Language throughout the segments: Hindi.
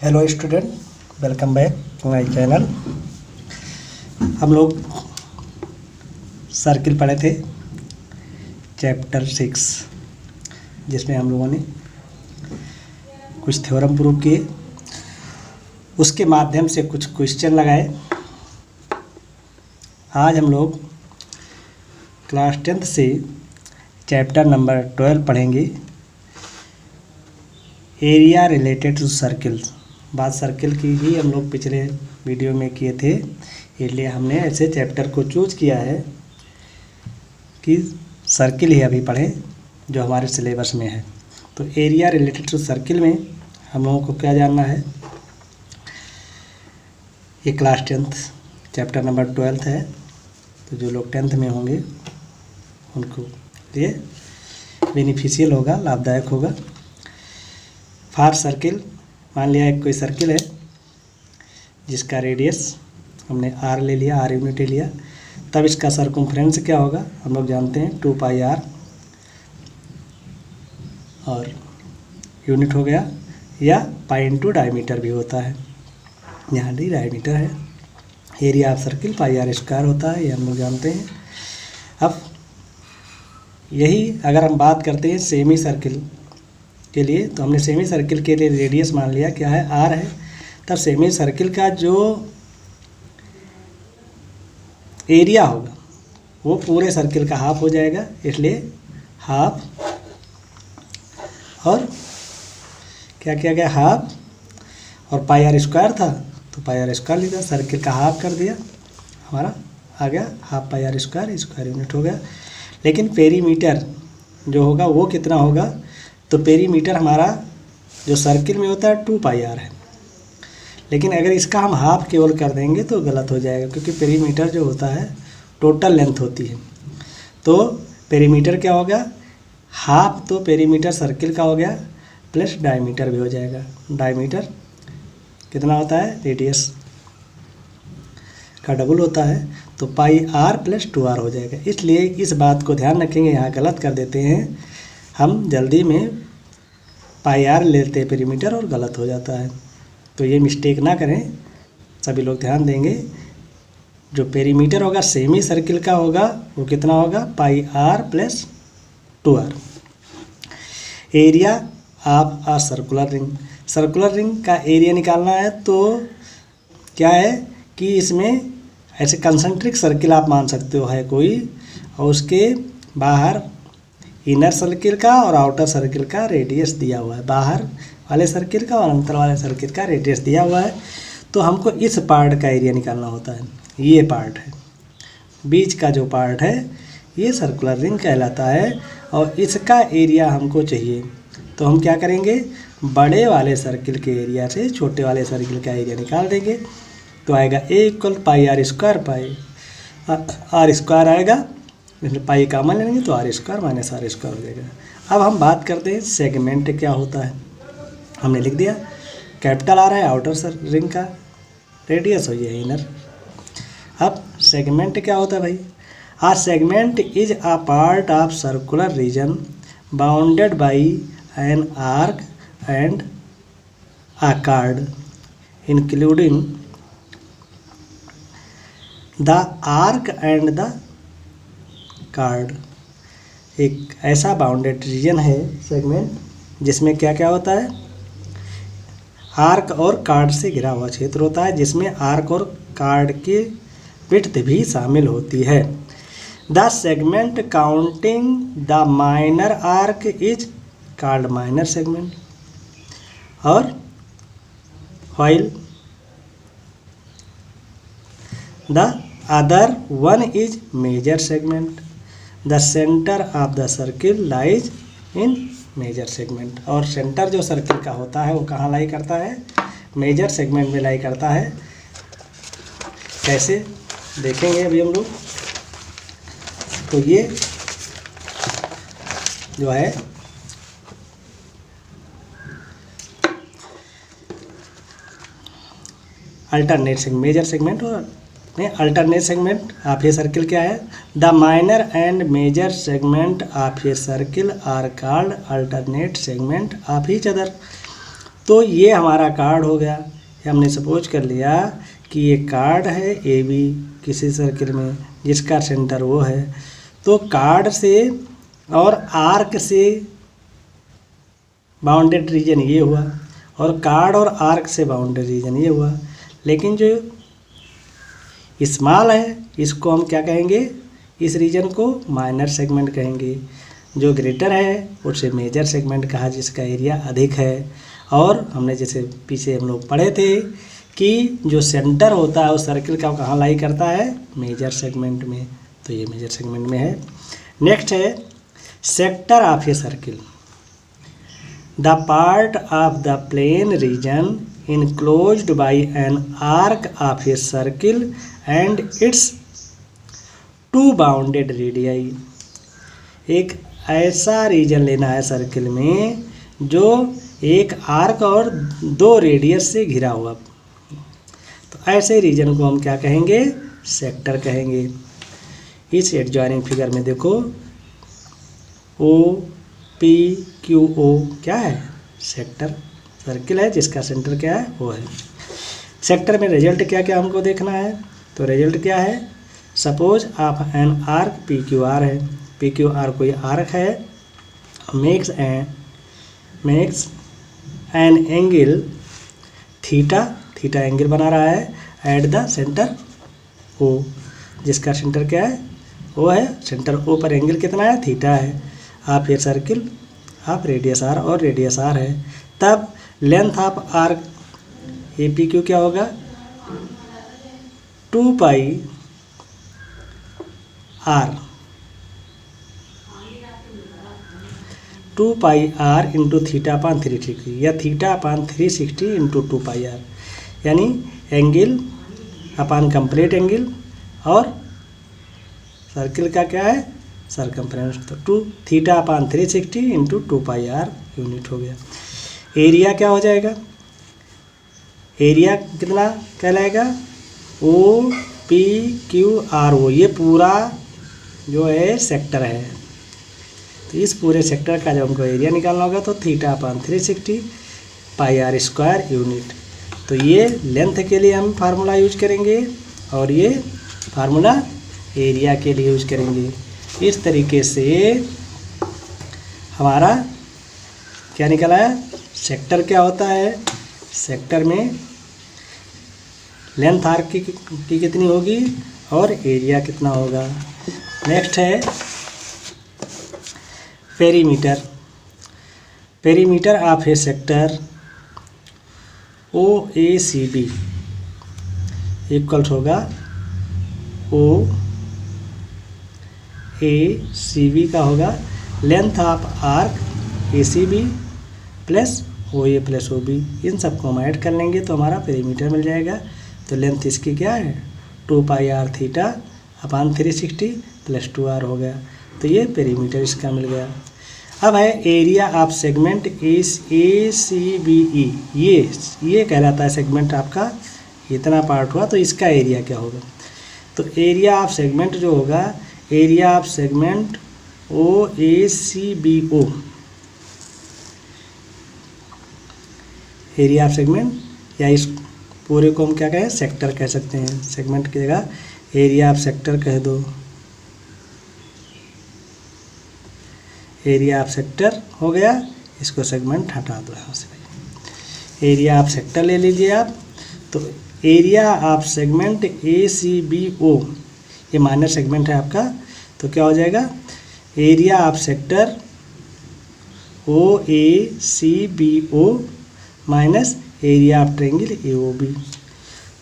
Hello student, welcome back to my channel. हम लोग सर्किल पढ़े थे चैप्टर 6, जिसमें हम लोगों ने कुछ थ्योरम प्रूव किए, उसके माध्यम से कुछ क्वेश्चन लगाए। आज हम लोग क्लास 10th से चैप्टर नंबर 12 पढ़ेंगे, एरिया रिलेटेड टू सर्किल्स। बात सर्किल की ही हम लोग पिछले वीडियो में किए थे, इसलिए हमने ऐसे चैप्टर को चूज किया है कि सर्किल ही अभी पढ़ें जो हमारे सिलेबस में है। तो एरिया रिलेटेड टू सर्किल में हम लोगों को क्या जानना है, ये क्लास 10th चैप्टर नंबर 12 है। तो जो लोग 10th में होंगे उनको लिए बेनिफिशियल होगा, लाभदायक होगा। फॉर सर्किल, मान लिया एक कोई सर्किल है जिसका रेडियस हमने r ले लिया, r यूनिट ले लिया, तब इसका सर्कम्फ्रेंस क्या होगा हम लोग जानते हैं 2 पाई r, और यूनिट हो गया, या पाई इंटू डायमीटर भी होता है। यहाँ डी डायमीटर है। Area of circle pi r square होता है, ये हम लोग जानते हैं। अब यही अगर हम बात करते हैं सेमी सर्किल के लिए, तो हमने सेमी सर्किल के लिए रेडियस मान लिया क्या है, r है। तब सेमी सर्किल का जो एरिया होगा वो पूरे सर्किल का हाफ हो जाएगा, इसलिए हाफ, और क्या किया गया, हाफ, और पाई आर स्क्वायर था तो पाई आर स्क्वायर लिखा, सर्किल का हाफ कर दिया, हमारा आ गया half pi r square, square unit हो गया। लेकिन पेरीमीटर जो होगा वो कितना होगा, तो पेरीमीटर हमारा जो सर्किल में होता है 2 पाई आर है, लेकिन अगर इसका हम हाफ केवल कर देंगे तो गलत हो जाएगा, क्योंकि पेरीमीटर जो होता है टोटल लेंथ होती है। तो पेरीमीटर क्या होगा, हाफ तो पेरीमीटर सर्किल का हो गया, प्लस डायमीटर भी हो जाएगा। डायमीटर कितना होता है, रेडियस का डबल होता है, तो पाई आर प्लस 2r हो जाएगा। इसलिए इस बात को ध्यान रखेंगे, यहाँ गलत कर देते हैं हम, जल्दी में पाई आर लेते हैं पेरीमीटर और गलत हो जाता है। तो ये मिस्टेक ना करें, सभी लोग ध्यान देंगे। जो पेरीमीटर होगा सेमी सर्किल का होगा वो कितना होगा, pi r plus 2r। Area of a circular ring, circular ring का एरिया निकालना है तो क्या है कि इसमें ऐसे कंसेंट्रिक सर्किल आप मान सकते हो है कोई, और उसके बाहर इनर सर्किल का और आउटर सर्किल का रेडियस दिया हुआ है, बाहर वाले सर्किल का और अंदर वाले सर्किल का रेडियस दिया हुआ है। तो हमको इस पार्ट का एरिया निकालना होता है, ये पार्ट है, बीच का जो पार्ट है ये सर्कुलर रिंग कहलाता है, और इसका एरिया हमको चाहिए। तो हम क्या करेंगे, बड़े वाले सर्किल के एरिया से छोटे वाले सर्किल का एरिया निकाल देंगे। तो आएगा a equal pi r square, pi r square आएगा, इसमें पाई कॉमन लेंगे तो r square minus r square हो जाएगा। अब हम बात करते हैं सेगमेंट क्या होता है। हमने लिख दिया कैपिटल आर है आउटर रिंग का रेडियस, हो ये इनर। अब सेगमेंट क्या होता है भाई, a segment is a part of circular region bounded by an arc and a chord including the arc and the chord. एक ऐसा बाउंडेड रीजन है सेगमेंट जिसमें क्या क्या होता है, आर्क और कार्ड से घिरा हुआ क्षेत्र होता है, जिसमें आर्क और कार्ड की विड्थ भी शामिल होती है। The segment counting the minor arc is called minor segment, और while the other one is major segment. The centre of the circle lies in major segment, और सेंटर जो सर्किल का होता है वो कहाँ लाई करता है, मेजर सेगमेंट में लाई करता है। कैसे देखेंगे अभी हम लोग। तो ये जो है अल्टरनेट सेगमेंट, मेजर सेगमेंट और alternate segment of a circle क्या है, the minor and major segment of a circle are called alternate segment of each other. तो ये हमारा कार्ड हो गया। हमने सपोज कर लिया कि ये कार्ड है ए बी किसी सर्किल में जिसका सेंटर वो है, तो कार्ड से और आर्क से बाउंडेड रीजन ये हुआ और कार्ड और आर्क से बाउंडेड रीजन ये हुआ। लेकिन जो स्मॉल है इसको हम क्या कहेंगे, इस रीजन को माइनर सेगमेंट कहेंगे। जो ग्रेटर है उसे मेजर सेगमेंट कहा जिसका एरिया अधिक है। और हमने जैसे पीछे हम लोग पढ़े थे कि जो सेंटर होता है उस सर्किल का कहाँ लाई करता है, मेजर सेगमेंट में, तो ये मेजर सेगमेंट में है। नेक्स्ट है sector of a circle, the part of the plain region enclosed by an arc of a circle and its two bounded radii। एक ऐसा रीजन लेना है सर्किल में जो एक आर्क और दो रेडियस से घिरा हुआ, तो ऐसे रीजन को हम क्या कहेंगे, सेक्टर कहेंगे। इस एडजॉइनिंग फिगर में देखो ओ पी क्यू ओ क्या है, सेक्टर सर्किल है जिसका सेंटर क्या है, वो है। सेक्टर में रिजल्ट क्या क्या हमको देखना है, तो रिजल्ट क्या है, सपोज आप an arc P Q R है, पी क्यू आर कोई आर्क है, makes an angle theta, theta angle बना रहा है एट द सेंटर ओ, जिसका सेंटर क्या है, ओ है। सेंटर ओ पर एंगल कितना है, थीटा है। आप ये सर्किल आप रेडियस आर और रेडियस आर है, तब length of arc A P Q क्या होगा, 2 pi r, 2 pi r into theta upon 360 या theta upon 360 into 2 pi r, यानी एंगल अपान कंप्लीट एंगल और सर्किल का क्या है, सरकमफ्रेंस, तो 2 theta upon 360 into 2 pi r unit हो गया। एरिया क्या हो जाएगा, एरिया कितना कहलाएगा, O P Q R O, ये पूरा जो है सेक्टर है, तो इस पूरे सेक्टर का जब हमको एरिया निकालना होगा तो theta upon 360 pi r square unit. तो ये लेंथ के लिए हम फार्मूला यूज करेंगे और ये फार्मूला एरिया के लिए यूज करेंगे। इस तरीके से हमारा क्या निकला है, सेक्टर क्या होता है, सेक्टर में लेंथ आर्क की कितनी होगी और एरिया कितना होगा। नेक्स्ट है perimeter, perimeter of a sector O A C B equals होगा ओ ए सी बी का होगा length of arc A C B plus O A plus O B, इन सबको हम ऐड कर लेंगे तो हमारा पेरीमीटर मिल जाएगा। तो लेंथ इसकी क्या है, 2 pi r theta upon 360 plus 2 r हो गया, तो ये पेरीमीटर इसका मिल गया। अब है area of segment A C B E, ये कहलाता है सेगमेंट आपका, इतना पार्ट हुआ तो इसका एरिया क्या होगा। तो एरिया ऑफ सेगमेंट जो होगा, area of segment O A C B O, area of segment या इस पूरे को हम क्या कहें, सेक्टर कह सकते हैं। सेगमेंट की जगह एरिया ऑफ सेक्टर कह दो, एरिया ऑफ सेक्टर हो गया, इसको सेगमेंट हटा दो यहाँ से, एरिया ऑफ सेक्टर ले लीजिए आप। तो area of segment A C B O, ये माइनर सेगमेंट है आपका, तो क्या हो जाएगा, area of sector O A C B O minus area of triangle A O B.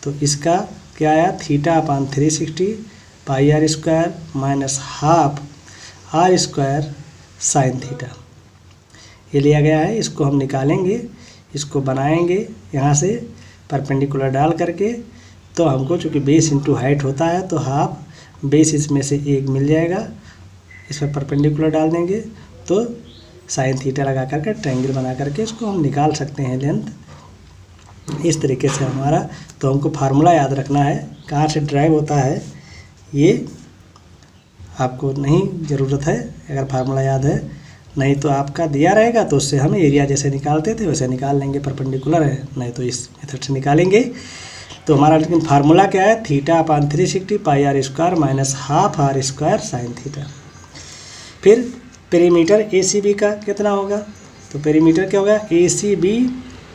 तो इसका क्या आया, theta upon 360 pi r square minus half r square sine theta, ये लिया गया है। इसको हम निकालेंगे, इसको बनाएंगे यहाँ से परपेंडिकुलर डाल करके, तो हमको चूँकि बेस इंटू हाइट होता है तो हाफ बेस इसमें से एक मिल जाएगा, इस पर परपेंडिकुलर डाल देंगे तो साइन थीटा लगा करके ट्रायंगल बना करके इसको हम निकाल सकते हैं लेंथ। इस तरीके से हमारा, तो हमको फार्मूला याद रखना है कहाँ से ड्राइव होता है, ये आपको नहीं ज़रूरत है, अगर फार्मूला याद है नहीं तो आपका दिया रहेगा तो उससे हम एरिया जैसे निकालते थे वैसे निकाल लेंगे, परपेंडिकुलर है, नहीं तो इस मेथड से निकालेंगे। तो हमारा लेकिन फार्मूला क्या है, θ/360 πr² minus half r² sine theta. फिर पेरीमीटर ACB का कितना होगा, तो पेरीमीटर क्या होगा, ACB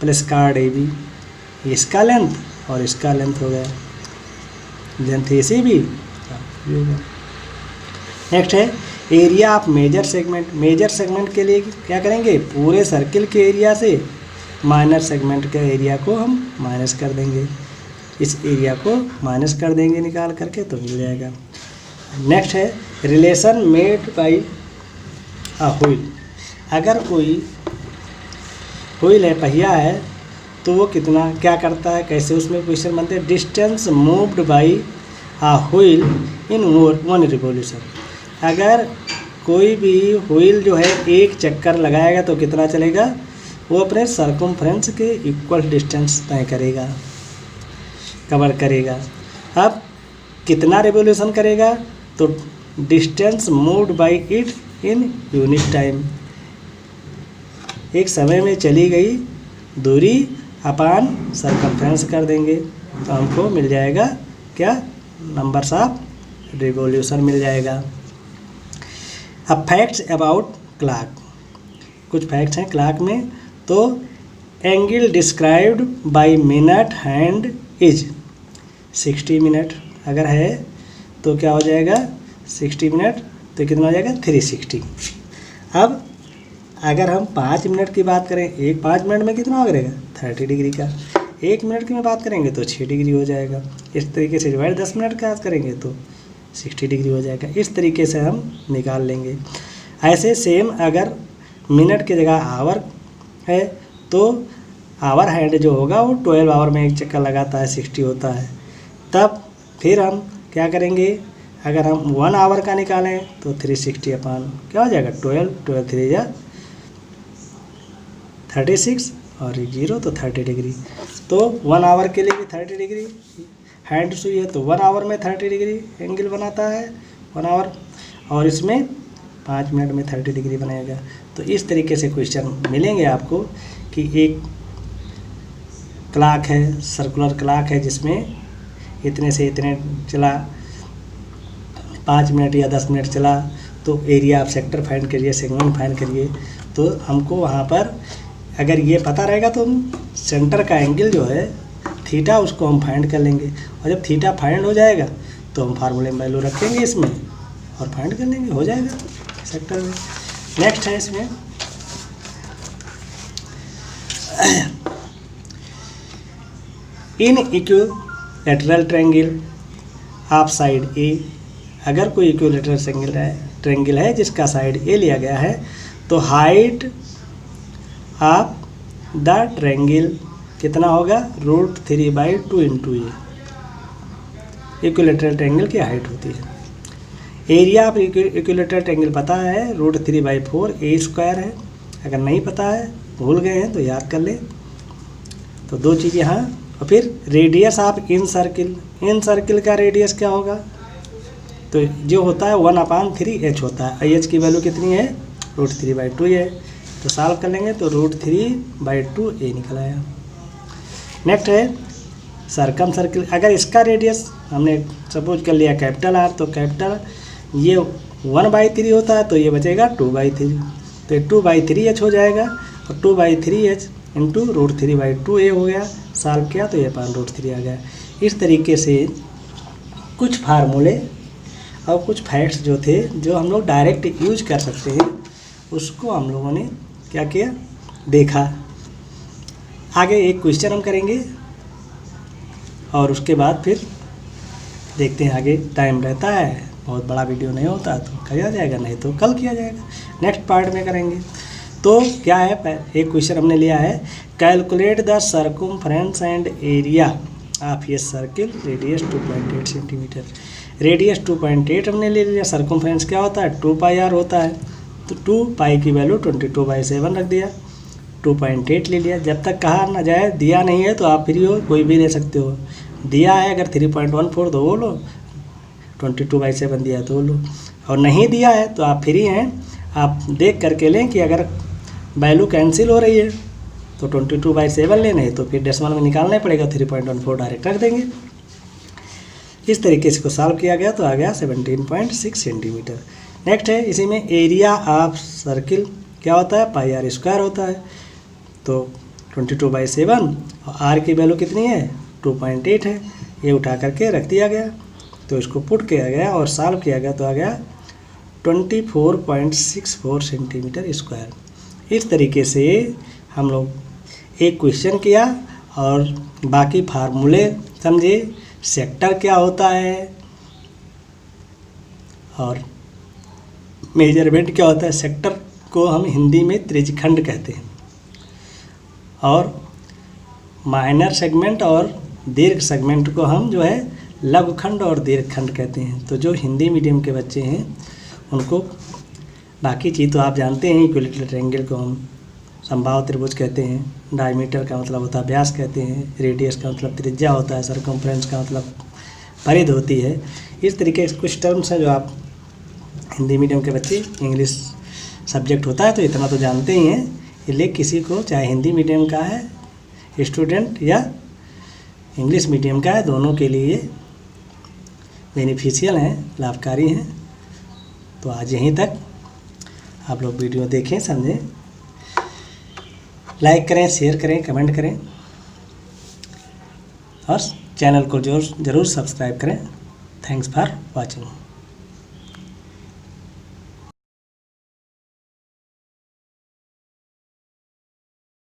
प्लस कार्ड AB, इसका लेंथ और इसका लेंथ हो गया, लेंथ ACB। नेक्स्ट है area of major segment. Major segment के लिए क्या करेंगे, पूरे सर्किल के एरिया से माइनर सेगमेंट के एरिया को हम माइनस कर देंगे, इस एरिया को माइनस कर देंगे निकाल करके, तो मिल जाएगा। नेक्स्ट है relation made by a wheel. अगर कोई व्हील है, पहिया है, तो वो कितना क्या करता है, कैसे उसमें क्वेश्चन बनते हैं, distance moved by a wheel in 1 revolution. अगर कोई भी व्हील जो है एक चक्कर लगाएगा तो कितना चलेगा, वो अपने सर्कमफ्रेंस के इक्वल डिस्टेंस तय करेगा, कवर करेगा। अब कितना रिवोल्यूशन करेगा, तो distance moved by it in unit time, एक समय में चली गई दूरी अपान सर्कमफ्रेंस कर देंगे, तो हमको मिल जाएगा क्या, नंबर्स ऑफ रिवोल्यूशन मिल जाएगा। अब फैक्ट्स अबाउट क्लॉक, कुछ फैक्ट्स हैं क्लॉक में। तो angle described by minute hand is 60 minute, अगर है तो क्या हो जाएगा 60 मिनट, तो कितना हो जाएगा 360। अब अगर हम 5 मिनट की बात करें, एक 5 मिनट में कितना हो करेगा 30 डिग्री का, 1 मिनट की में बात करेंगे तो 6 डिग्री हो जाएगा। इस तरीके से डिवाइड 10 मिनट का करेंगे तो 60 डिग्री हो जाएगा। इस तरीके से हम निकाल लेंगे। ऐसे सेम अगर मिनट की जगह आवर है तो आवर हैंड जो होगा वो 12 आवर में एक चक्कर लगाता है, 60 होता है। तब फिर हम क्या करेंगे, अगर हम 1 आवर का निकालें तो 360 अपान क्या हो जाएगा 12, 12 3 या 36 और 0 तो 30 डिग्री। तो 1 आवर के लिए भी 30 डिग्री हैंड सुई है, तो 1 आवर में 30 डिग्री एंगल बनाता है 1 आवर, और इसमें 5 मिनट में 30 डिग्री बनेगा। तो इस तरीके से क्वेश्चन मिलेंगे आपको कि एक क्लॉक है, सर्कुलर क्लॉक है, जिसमें इतने से इतने चला, 5 मिनट या 10 मिनट चला, तो एरिया आप सेक्टर फाइंड करिए, सेगमेंट फाइंड करिए। तो हमको वहाँ पर अगर ये पता रहेगा तो हम सेंटर का एंगल जो है थीटा, उसको हम फाइंड कर लेंगे, और जब थीटा फाइंड हो जाएगा तो हम फार्मूले में वैल्यू रखेंगे इसमें और फाइंड कर लेंगे, हो जाएगा सेक्टर में। नेक्स्ट है इसमें इन इक्विलैटरल ट्रायंगल ऑफ साइड ए। अगर कोई इक्विलैटरल ट्रायंगल है जिसका साइड ए लिया गया है, तो हाइट ऑफ द ट्रायंगल कितना होगा, √3/2 इंटू ए। इक्विलैटरल ट्रायंगल की हाइट होती है। एरिया ऑफ इक्विलैटरल ट्रायंगल पता है, √3/4 a² है। अगर नहीं पता है, भूल गए हैं तो याद कर लें। तो 2 चीज़ यहाँ। और फिर रेडियस ऑफ इन सर्किल का रेडियस क्या होगा, तो जो होता है 1/3h होता है। h की वैल्यू कितनी है, √3/2 है। तो सॉल्व कर लेंगे तो √3/2 a निकल आया। नेक्स्ट है सर्कम सर्किल। अगर इसका रेडियस हमने सपोज कर लिया कैपिटल R, तो कैपिटल ये 1/3 होता है, तो ये बचेगा 2/3, तो ये 2/3h हो जाएगा, और 2/3h इंटू √3/2 a हो गया। सॉल्व किया तो ये √3 आ गया। इस तरीके से कुछ फार्मूले और कुछ फैक्ट्स जो थे, जो हम लोग डायरेक्ट यूज कर सकते हैं, उसको हम लोगों ने क्या किया, देखा। आगे एक क्वेश्चन हम करेंगे और उसके बाद फिर देखते हैं आगे। टाइम रहता है, बहुत बड़ा वीडियो नहीं होता तो किया जाएगा, नहीं तो कल किया जाएगा, नेक्स्ट पार्ट में करेंगे। तो क्या है, एक क्वेश्चन हमने लिया है, calculate the circumference and area of ये सर्किल, रेडियस 2.8 सेंटीमीटर। रेडियस 2.8 हमने ले लिया, सर्कमफ्रेंस क्या होता है 2πr होता है, तो 2π की वैल्यू 22/7 रख दिया, 2.8 ले लिया। जब तक कहा ना जाए, दिया नहीं है तो आप फ्री हो, कोई भी ले सकते हो। दिया है अगर 3.14 तो वो लो, 22/7 दिया तो लो, और नहीं दिया है तो आप फ्री हैं, आप देख करके लें कि अगर वैल्यू कैंसिल हो रही है तो 22/7 लेना है, तो फिर डेसिमल में निकालना पड़ेगा, 3.14 डायरेक्ट रख देंगे। इस तरीके से इसको सॉल्व किया गया तो आ गया 17.6 सेंटीमीटर। नेक्स्ट है, इसी में एरिया ऑफ सर्किल क्या होता है, पाई आर स्क्वायर होता है। तो 22/7 और आर की वैल्यू कितनी है, 2.8 है, ये उठा करके रख दिया गया। तो इसको पुट किया गया और सॉल्व किया गया तो आ गया 24.64 सेंटीमीटर स्क्वायर। इस तरीके से हम लोग एक क्वेश्चन किया और बाकी फार्मूले समझे, सेक्टर क्या होता है और मेजरमेंट क्या होता है। सेक्टर को हम हिंदी में त्रिज्यखंड कहते हैं और माइनर सेगमेंट और दीर्घ सेगमेंट को हम जो है लघुखंड और दीर्घखंड कहते हैं। तो जो हिंदी मीडियम के बच्चे हैं उनको बाकी चीज़ तो आप जानते हैं, इक्विलेटरल ट्रायंगल को हम समबाहु त्रिभुज कहते हैं, डायमीटर का मतलब होता है व्यास कहते हैं, रेडियस का मतलब त्रिज्या होता है, सरकमफ्रेंस का मतलब परिधि होती है। इस तरीके से कुछ टर्म्स हैं जो आप हिंदी मीडियम के बच्चे, इंग्लिश सब्जेक्ट होता है तो इतना तो जानते ही हैं, इसलिए किसी को चाहे हिंदी मीडियम का है स्टूडेंट या इंग्लिश मीडियम का है, दोनों के लिए बेनिफिशियल हैं, लाभकारी हैं। तो आज यहीं तक आप लोग वीडियो देखें, समझें, लाइक करें, शेयर करें, कमेंट करें और चैनल को जरूर सब्सक्राइब करें। Thanks for watching.